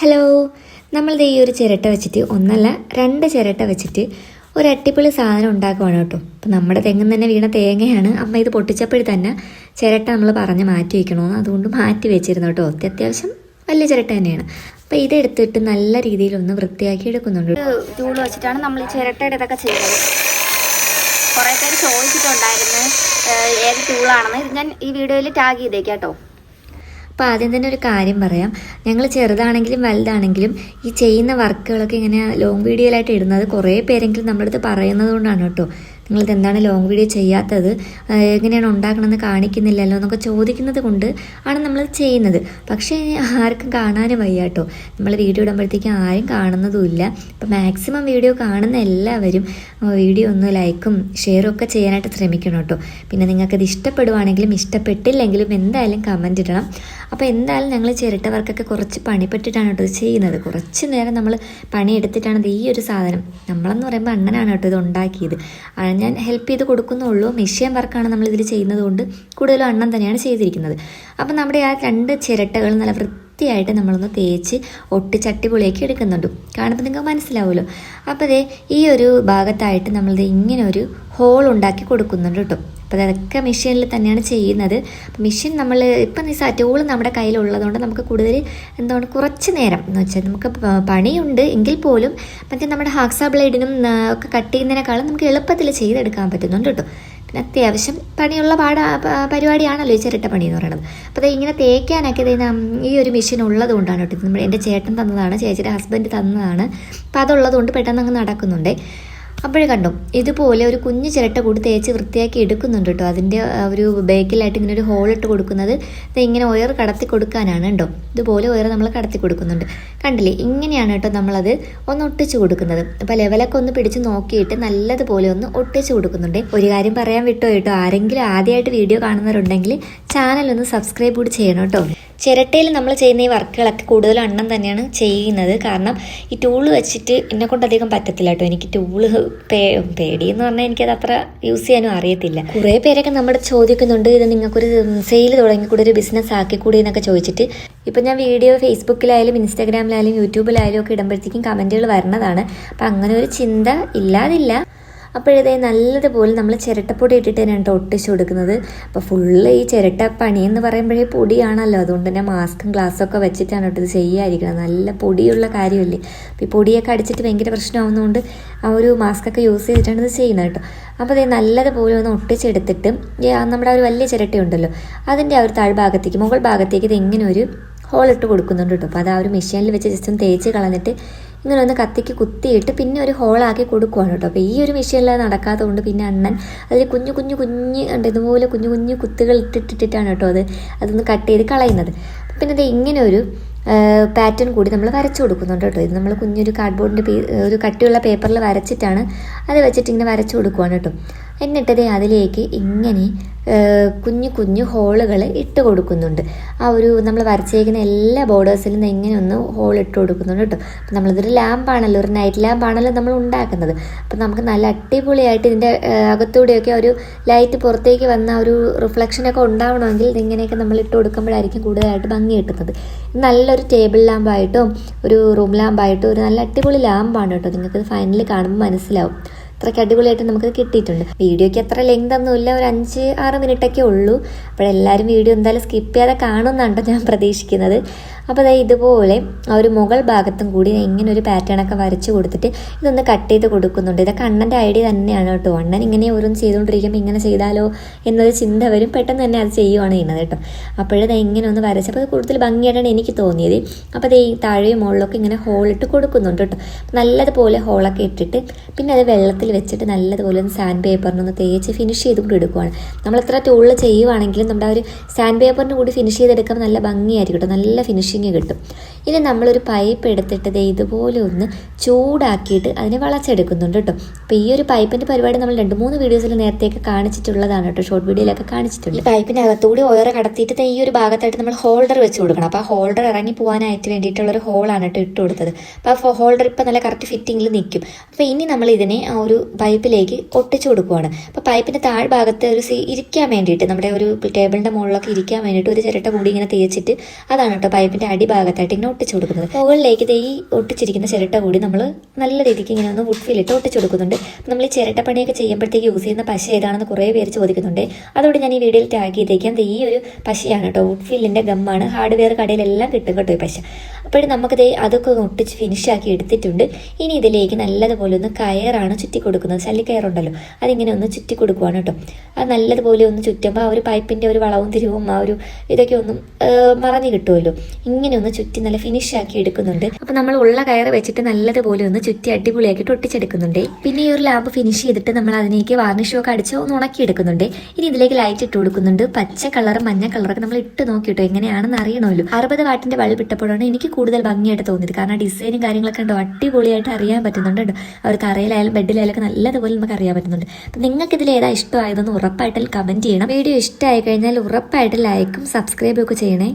Hello, നമ്മളിത് ഈ ഒരു ചിരട്ട വെച്ചിട്ട് ഒന്നല്ല 2 ചിരട്ട വെച്ചിട്ട് ഒരു അട്ടിപ്പൊളി സാധനം ഉണ്ടാക്കുവാണ് കേട്ടോ. അപ്പം നമ്മുടെ തെങ്ങിൽ തന്നെ വീണ തേങ്ങയാണ്. അമ്മ ഇത് പൊട്ടിച്ചപ്പോഴേ തന്നെ ചിരട്ട നമ്മൾ പറഞ്ഞ് മാറ്റി വയ്ക്കണമെന്ന്, അതുകൊണ്ട് മാറ്റി വെച്ചിരുന്നു കേട്ടോ. അത്യാവശ്യം വലിയ ചിരട്ട തന്നെയാണ്. അപ്പം ഇതെടുത്തിട്ട് നല്ല രീതിയിലൊന്ന് വൃത്തിയാക്കി എടുക്കുന്നുണ്ട്. ടൂൾ വെച്ചിട്ടാണ് നമ്മൾ ഈ ചിരട്ടയുടെ ഇതൊക്കെ ചെയ്യുന്നത്. കുറേ പേര് ചോദിച്ചിട്ടുണ്ടായിരുന്നു ഏത് ടൂളാണെന്ന്. ഞാൻ ഈ വീഡിയോയിൽ ടാഗ് ചെയ്തേക്കാം കേട്ടോ. അപ്പോൾ ആദ്യം തന്നെ ഒരു കാര്യം പറയാം, ഞങ്ങൾ ചെറുതാണെങ്കിലും വലുതാണെങ്കിലും ഈ ചെയ്യുന്ന വർക്കുകളൊക്കെ ഇങ്ങനെ ലോങ് വീഡിയോയിലായിട്ട് ഇടുന്നത് കുറേ പേരെങ്കിലും നമ്മുടെ അടുത്ത് പറയുന്നത് കൊണ്ടാണ് കേട്ടോ. നിങ്ങളിത് എന്താണ് ലോങ് വീഡിയോ ചെയ്യാത്തത്, എങ്ങനെയാണ് ഉണ്ടാക്കണമെന്ന് കാണിക്കുന്നില്ലല്ലോ എന്നൊക്കെ ചോദിക്കുന്നത് കൊണ്ട് ആണ് നമ്മൾ ചെയ്യുന്നത്. പക്ഷേ ആർക്കും കാണാനും വയ്യ കേട്ടോ. നമ്മൾ വീഡിയോ ഇടുമ്പോഴത്തേക്കും ആരും കാണുന്നതുമില്ല. അപ്പോൾ മാക്സിമം വീഡിയോ കാണുന്ന എല്ലാവരും വീഡിയോ ഒന്ന് ലൈക്കും ഷെയറും ഒക്കെ ചെയ്യാനായിട്ട് ശ്രമിക്കണം കേട്ടോ. പിന്നെ നിങ്ങൾക്കത് ഇഷ്ടപ്പെടുവാണെങ്കിലും ഇഷ്ടപ്പെട്ടില്ലെങ്കിലും എന്തായാലും കമൻറ്റ് ഇടണം. അപ്പോൾ എന്തായാലും ഞങ്ങൾ ചിരട്ട വർക്കൊക്കെ കുറച്ച് പണിപ്പെട്ടിട്ടാണ് കേട്ടോ ഇത് ചെയ്യുന്നത്. കുറച്ച് നേരം നമ്മൾ പണിയെടുത്തിട്ടാണ് ഈ ഒരു സാധനം, നമ്മളെന്ന് പറയുമ്പോൾ അണ്ണനാണ് കേട്ടോ ഇത് ഉണ്ടാക്കിയത്. ഞാൻ ഹെൽപ്പ് ചെയ്ത് കൊടുക്കുന്നുള്ളൂ. മെഷീൻ വർക്കാണ് നമ്മളിതിൽ ചെയ്യുന്നത് കൊണ്ട് കൂടുതലും അണ്ണൻ തന്നെയാണ് ചെയ്തിരിക്കുന്നത്. അപ്പം നമ്മുടെ ആ 2 ചിരട്ടകൾ നല്ല വൃത്തിയായിട്ട് നമ്മളൊന്ന് തേച്ച് ഒട്ടിച്ചട്ടിപൊളിയാക്കി എടുക്കുന്നുണ്ട്. കാണുമ്പോൾ നിങ്ങൾക്ക് മനസ്സിലാവുമല്ലോ. അപ്പോൾ ഈ ഒരു ഭാഗത്തായിട്ട് നമ്മളിത് ഇങ്ങനെ ഒരു ഹോൾ ഉണ്ടാക്കി കൊടുക്കുന്നുണ്ട് കേട്ടോ. അപ്പോൾ അതൊക്കെ മെഷീനിൽ തന്നെയാണ് ചെയ്യുന്നത്. മെഷീൻ നമ്മൾ ഇപ്പം ടൂൾ നമ്മുടെ കയ്യിലുള്ളതുകൊണ്ട് നമുക്ക് കൂടുതൽ എന്താണ് കുറച്ച് നേരം എന്ന് വെച്ചാൽ നമുക്ക് പണിയുണ്ട് എങ്കിൽ പോലും മറ്റേ നമ്മുടെ ഹാക്സാ ബ്ലേഡിനും ഒക്കെ കട്ട് ചെയ്യുന്നതിനേക്കാളും നമുക്ക് എളുപ്പത്തിൽ ചെയ്തെടുക്കാൻ പറ്റുന്നുണ്ട് കേട്ടോ. പിന്നെ അത്യാവശ്യം പണിയുള്ള പരിപാടിയാണല്ലോ ഈ ചിരട്ട പണി എന്ന് പറയുന്നത്. അപ്പോൾ അത് ഇങ്ങനെ തേക്കാനൊക്കെ ഈ ഒരു മെഷീൻ ഉള്ളത് കൊണ്ടാണ് കേട്ടോ. നമ്മൾ എൻ്റെ ചേട്ടൻ തന്നതാണ്, ചേച്ചിയുടെ ഹസ്ബൻഡ് തന്നതാണ്. അപ്പോൾ അതുള്ളത് കൊണ്ട് പെട്ടെന്ന് അങ്ങ് നടക്കുന്നുണ്ട്. അപ്പോഴേ കണ്ടോ ഇതുപോലെ ഒരു കുഞ്ഞു ചിരട്ട കൂടി തേച്ച് വൃത്തിയാക്കി എടുക്കുന്നുണ്ട് കേട്ടോ. അതിൻ്റെ ഒരു ബേക്കിലായിട്ട് ഇങ്ങനെ ഒരു ഹോളിട്ട് കൊടുക്കുന്നത് ഇങ്ങനെ ഒയർ കടത്തി കൊടുക്കാനാണ് കേട്ടോ. ഇതുപോലെ ഒയർ നമ്മൾ കടത്തി കൊടുക്കുന്നുണ്ട്. കണ്ടില്ലേ, ഇങ്ങനെയാണ് കേട്ടോ നമ്മളത് ഒന്ന് ഒട്ടിച്ച് കൊടുക്കുന്നത്. അപ്പോൾ ലെവലൊക്കെ ഒന്ന് പിടിച്ച് നോക്കിയിട്ട് നല്ലതുപോലെ ഒന്ന് ഒട്ടിച്ച് കൊടുക്കുന്നുണ്ട്. ഒരു കാര്യം പറയാൻ വിട്ടോ കേട്ടോ, ആരെങ്കിലും ആദ്യമായിട്ട് വീഡിയോ കാണുന്നവരുണ്ടെങ്കിൽ ചാനലൊന്ന് സബ്സ്ക്രൈബ് കൂടി ചെയ്യണം കേട്ടോ. ചിരട്ടയിൽ നമ്മൾ ചെയ്യുന്ന ഈ വർക്കുകളൊക്കെ കൂടുതലും അണ്ണൻ തന്നെയാണ് ചെയ്യുന്നത്. കാരണം ഈ ടൂള് വെച്ചിട്ട് എന്നെ കൊണ്ട് അധികം പറ്റത്തില്ല കേട്ടോ. എനിക്ക് ടൂള് പേടിയെന്ന് പറഞ്ഞാൽ എനിക്കത് അത്ര യൂസ് ചെയ്യാനും അറിയത്തില്ല. കുറേ പേരൊക്കെ നമ്മുടെ ചോദിക്കുന്നുണ്ട്, ഇത് നിങ്ങൾക്കൊരു സെയിൽ തുടങ്ങിക്കൂടെ, ഒരു ബിസിനസ് ആക്കിക്കൂടി എന്നൊക്കെ ചോദിച്ചിട്ട്. ഇപ്പം ഞാൻ വീഡിയോ ഫേസ്ബുക്കിലായാലും ഇൻസ്റ്റാഗ്രാമിലായാലും യൂട്യൂബിലായാലും ഒക്കെ ഇടുമ്പോഴത്തേക്കും കമൻറ്റുകൾ വരുന്നതാണ്. അപ്പം അങ്ങനെ ഒരു ചിന്ത ഇല്ലാതില്ല. അപ്പോഴതേ നല്ലതുപോലെ നമ്മൾ ചിരട്ടപ്പൊടി ഇട്ടിട്ട് തന്നെയാണ് ഒട്ടിച്ചു കൊടുക്കുന്നത്. അപ്പോൾ ഫുള്ള് ഈ ചിരട്ട പണി എന്ന് പറയുമ്പോഴേ പൊടിയാണല്ലോ, അതുകൊണ്ട് തന്നെ മാസ്കും ഗ്ലാസ്സൊക്കെ വെച്ചിട്ടാണ് കേട്ടോ ഇത് ചെയ്യാതിരിക്കുന്നത്. നല്ല പൊടിയുള്ള കാര്യമല്ലേ. അപ്പോൾ ഈ പൊടിയൊക്കെ അടിച്ചിട്ട് ഭയങ്കര പ്രശ്നമാവുന്നതുകൊണ്ട് ആ ഒരു മാസ്കൊക്കെ യൂസ് ചെയ്തിട്ടാണ് ഇത് ചെയ്യുന്നത് കേട്ടോ. അപ്പോൾ അതേ നല്ലതുപോലെ ഒന്ന് ഒട്ടിച്ചെടുത്തിട്ട് നമ്മുടെ ആ ഒരു വലിയ ചിരട്ടയുണ്ടല്ലോ അതിൻ്റെ ആ ഒരു താഴ്ഭാഗത്തേക്ക് മുകൾ ഭാഗത്തേക്ക് ഇത് ഇങ്ങനെ ഒരു ഹോളിട്ട് കൊടുക്കുന്നുണ്ട് കേട്ടോ. അപ്പോൾ അത് ആ ഒരു മെഷീനിൽ വെച്ച് ജസ്റ്റ് ഒന്ന് തേച്ച് കളഞ്ഞിട്ട് ഇങ്ങനെ ഒന്ന് കത്തിക്ക് കുത്തിയിട്ട് പിന്നെ ഒരു ഹോളാക്കി കൊടുക്കുവാണ് കേട്ടോ. അപ്പോൾ ഈ ഒരു മെഷീനിൽ നടക്കാത്തത് കൊണ്ട് പിന്നെ അണ്ണൻ അതിൽ കുഞ്ഞു ഉണ്ട് ഇതുപോലെ കുഞ്ഞു കുഞ്ഞു കുത്തുകൾ ഇട്ടിട്ടിട്ടാണ് കേട്ടോ അതൊന്ന് കട്ട് ചെയ്ത് കളയുന്നത്. പിന്നെ അത് ഇങ്ങനെ ഒരു പാറ്റേൺ കൂടി നമ്മൾ വരച്ചു കൊടുക്കുന്നുണ്ട് കേട്ടോ. ഇത് നമ്മൾ കുഞ്ഞൊരു കാർഡ്ബോർഡിൻ്റെ ഒരു കട്ടിയുള്ള പേപ്പറിൽ വരച്ചിട്ടാണ് അത് വെച്ചിട്ട് ഇങ്ങനെ വരച്ചു കൊടുക്കുവാണ് കേട്ടോ. എന്നിട്ടത് അതിലേക്ക് ഇങ്ങനെ കുഞ്ഞു കുഞ്ഞു ഹോളുകൾ ഇട്ട് കൊടുക്കുന്നുണ്ട്. ആ ഒരു നമ്മൾ വരച്ചേക്കുന്ന എല്ലാ ബോർഡേഴ്സിലും ഇങ്ങനെ ഒന്ന് ഹോൾ ഇട്ട് കൊടുക്കുന്നുണ്ട് കേട്ടോ. അപ്പം നമ്മളിതൊരു ലാമ്പാണല്ലോ, ഒരു നൈറ്റ് ലാമ്പാണല്ലോ നമ്മൾ ഉണ്ടാക്കുന്നത്. അപ്പം നമുക്ക് നല്ല അടിപൊളിയായിട്ട് ഇതിൻ്റെ അകത്തൂടെയൊക്കെ ഒരു ലൈറ്റ് പുറത്തേക്ക് വന്ന ഒരു റിഫ്ലക്ഷനൊക്കെ ഉണ്ടാവണമെങ്കിൽ ഇതിങ്ങനെയൊക്കെ നമ്മൾ ഇട്ട് കൊടുക്കുമ്പോഴായിരിക്കും കൂടുതലായിട്ട് ഭംഗി കിട്ടുന്നത്. നല്ലൊരു ടേബിൾ ലാമ്പായിട്ടോ ഒരു റൂം ലാമ്പായിട്ടോ ഒരു നല്ല അടിപൊളി ലാമ്പാണ് കേട്ടോ. നിങ്ങൾക്കത് ഫൈനൽ കാണുമ്പോൾ മനസ്സിലാവും. അത്രയ്ക്ക് അടിപൊളിയായിട്ട് നമുക്കത് കിട്ടിയിട്ടുണ്ട്. വീഡിയോയ്ക്ക് അത്ര ലെങ്ത് ഒന്നുമില്ല, ഒരു 5-6 മിനിറ്റൊക്കെ ഉള്ളൂ. അപ്പോഴെല്ലാവരും വീഡിയോ എന്തായാലും സ്കിപ്പ് ചെയ്യാതെ കാണുമെന്നാണ് ഞാൻ പ്രതീക്ഷിക്കുന്നത്. അപ്പോൾ അതായത് ഇതുപോലെ ആ ഒരു മുകൾ ഭാഗത്തും കൂടി ഇങ്ങനെ ഒരു പാറ്റേണൊക്കെ വരച്ച് കൊടുത്തിട്ട് ഇതൊന്ന് കട്ട് ചെയ്ത് കൊടുക്കുന്നുണ്ട്. ഇതൊക്കെ അണ്ണൻ്റെ ഐഡിയ തന്നെയാണ് കേട്ടോ. അണ്ണൻ ഇങ്ങനെ ഓരോന്ന് ചെയ്തുകൊണ്ടിരിക്കുമ്പോൾ ഇങ്ങനെ ചെയ്താലോ എന്നൊരു ചിന്ത വരും, പെട്ടെന്ന് തന്നെ അത് ചെയ്യുവാണ് ചെയ്യുന്നത് കേട്ടോ. അപ്പോഴത് ഇങ്ങനെ ഒന്ന് വരച്ചപ്പോൾ അത് കൂടുതൽ ഭംഗിയായിട്ടാണ് എനിക്ക് തോന്നിയത്. അപ്പോൾ അത് ഈ താഴെയും മുകളിലൊക്കെ ഇങ്ങനെ ഹോളിട്ട് കൊടുക്കുന്നുണ്ട് കേട്ടോ. നല്ലതുപോലെ ഹോളൊക്കെ ഇട്ടിട്ട് പിന്നെ അത് വെള്ളത്തിൽ വെച്ചിട്ട് നല്ലതുപോലെ ഒന്ന് സാൻഡ് പേപ്പറിനൊന്ന് തേച്ച് ഫിനിഷ് ചെയ്തുകൊണ്ട് എടുക്കുവാണ്. നമ്മൾ എത്ര ടൂളിൽ ചെയ്യുവാണെങ്കിലും നമ്മുടെ ആ ഒരു സാൻഡ് പേപ്പറിന് കൂടി ഫിനിഷ് ചെയ്തെടുക്കുമ്പോൾ നല്ല ഭംഗിയായിരിക്കും കേട്ടോ, നല്ല ഫിനിഷിങ് കിട്ടും. ഇനി നമ്മളൊരു പൈപ്പ് എടുത്തിട്ട് ഇതുപോലെ ഒന്ന് ചൂടാക്കിയിട്ട് അതിനെ വളച്ചെടുക്കുന്നുണ്ട് കേട്ടോ. അപ്പോൾ ഈ ഒരു പൈപ്പിൻ്റെ പരിപാടി നമ്മൾ 2-3 വീഡിയോസിൽ നേരത്തെയൊക്കെ കാണിച്ചിട്ടുള്ളതാണ് കേട്ടോ, ഷോർട്ട് വീഡിയോയിലൊക്കെ കാണിച്ചിട്ടുണ്ട്. പൈപ്പിൻ്റെ അകത്തൂടി ഓരോ കടത്തിയിട്ട് ഈ ഒരു ഭാഗത്തായിട്ട് നമ്മൾ ഹോൾഡർ വെച്ച് കൊടുക്കണം. അപ്പോൾ ആ ഹോൾഡർ ഇറങ്ങി പോകാനായിട്ട് വേണ്ടിയിട്ടുള്ളൊരു ഹോളാണ് കേട്ടോ ഇട്ട് കൊടുത്തത്. അപ്പോൾ ആ ഹോൾഡർ ഇപ്പോൾ നല്ല കറക്റ്റ് ഫിറ്റിങ്ങിൽ നിൽക്കും. അപ്പോൾ ഇനി നമ്മൾ ഇതിനെ ആ ഒരു പൈപ്പിലേക്ക് ഒട്ടിച്ചു കൊടുക്കുവാണ്. അപ്പോൾ പൈപ്പിൻ്റെ താഴ്ഭാഗത്ത് ഒരു ഇരിക്കാൻ വേണ്ടിയിട്ട് നമ്മുടെ ഒരു ടേബിളിൻ്റെ മുകളിലൊക്കെ ഇരിക്കാൻ വേണ്ടിയിട്ട് ഒരു ചിരട്ട കൂടി ഇങ്ങനെ തേച്ചിട്ട് അതാണ് കേട്ടോ പൈപ്പിൻ്റെ അടിഭാഗത്തായിട്ട് ഇങ്ങനെ ഒട്ടിച്ചു കൊടുക്കുന്നത്. മുകളിലേക്ക് ഇത് ഈ ഒട്ടിച്ചിരിക്കുന്ന ചിരട്ട കൂടി നമ്മൾ നല്ല രീതിക്ക് ഇങ്ങനെ ഒന്ന് വുഡ് ഫില്ലിട്ട് ഒട്ടിച്ചു കൊടുക്കുന്നുണ്ട്. നമ്മൾ ഈ ചിരട്ട പണിയൊക്കെ ചെയ്യുമ്പോഴത്തേക്ക് യൂസ് ചെയ്യുന്ന പശ ഏതാണെന്ന് കുറേ പേര് ചോദിക്കുന്നുണ്ട്. അതോടെ ഞാൻ ഈ വീഡിയോയിൽ ടാഗ് ചെയ്തേക്കാം. ഈ ഒരു പശയാണ് കേട്ടോ, വുഡ് ഫില്ലിൻ്റെ ഗമ്മാണ്. ഹാർഡ്വെയർ കടയിലെല്ലാം കിട്ടും കേട്ടോ ഈ പശ. അപ്പോഴും നമുക്കത് അതൊക്കെ ഒട്ടിച്ച് ഫിനിഷാക്കി എടുത്തിട്ടുണ്ട്. ഇനി ഇതിലേക്ക് നല്ലതുപോലെ ഒന്ന് കയറാണ് ചുറ്റി കൊടുക്കുന്നത്. ശല്ലിക്കയറുണ്ടല്ലോ, അതിങ്ങനെ ഒന്ന് ചുറ്റി കൊടുക്കുവാണ് കേട്ടോ. അത് നല്ലതുപോലെ ഒന്ന് ചുറ്റുമ്പോൾ ആ ഒരു പൈപ്പിൻ്റെ ഒരു വളവും തിരിവും ആ ഒരു ഇതൊക്കെ ഒന്നും മറഞ്ഞു കിട്ടുമല്ലോ. ഇങ്ങനെ ഒന്ന് ചുറ്റി നല്ല ഫിനിഷാക്കി എടുക്കുന്നുണ്ട്. അപ്പോൾ നമ്മൾ ഉള്ള കയറ് വെച്ചിട്ട് നല്ലതുപോലെ ഒന്ന് ചുറ്റി അടിപൊളിയാക്കിയിട്ട് ഒട്ടിച്ചെടുക്കുന്നുണ്ട്. പിന്നെ ഈ ഒരു ലാമ്പ് ഫിനിഷ് ചെയ്തിട്ട് നമ്മൾ അതിലേക്ക് വാർണിഷൊക്കെ അടിച്ച് ഒന്ന് ഉണക്കിയെടുക്കുന്നുണ്ട്. ഇനി ഇതിലേക്ക് ലൈറ്റ് ഇട്ട് കൊടുക്കുന്നുണ്ട്. പച്ച കളറും മഞ്ഞ കളറൊക്കെ നമ്മൾ ഇട്ട് നോക്കിയിട്ടോ എങ്ങനെയാണെന്ന് അറിയണമല്ലോ. 60 വാട്ടിൻ്റെ ബൾബ് ഇട്ടപ്പോഴാണ് എനിക്ക് കൂടുതൽ ഭംഗിയായിട്ട് തോന്നിയത്. കാരണം ഡിസൈനും കാര്യങ്ങളൊക്കെ ഉണ്ടോ അടിപൊളിയായിട്ട് അറിയാൻ പറ്റുന്നുണ്ട് കേട്ടോ. അവർ തറയിലായാലും ബെഡിലായാലും ഒക്കെ നല്ലതുപോലെ നമുക്ക് അറിയാൻ പറ്റുന്നുണ്ട്. അപ്പം നിങ്ങൾക്ക് ഇതിൽ ഏതാ ഇഷ്ടമായതെന്ന് ഉറപ്പായിട്ടും കമൻറ്റ് ചെയ്യണം. വീഡിയോ ഇഷ്ടമായി കഴിഞ്ഞാൽ ഉറപ്പായിട്ട് ലൈക്കും സബ്സ്ക്രൈബും ഒക്കെ ചെയ്യണേ.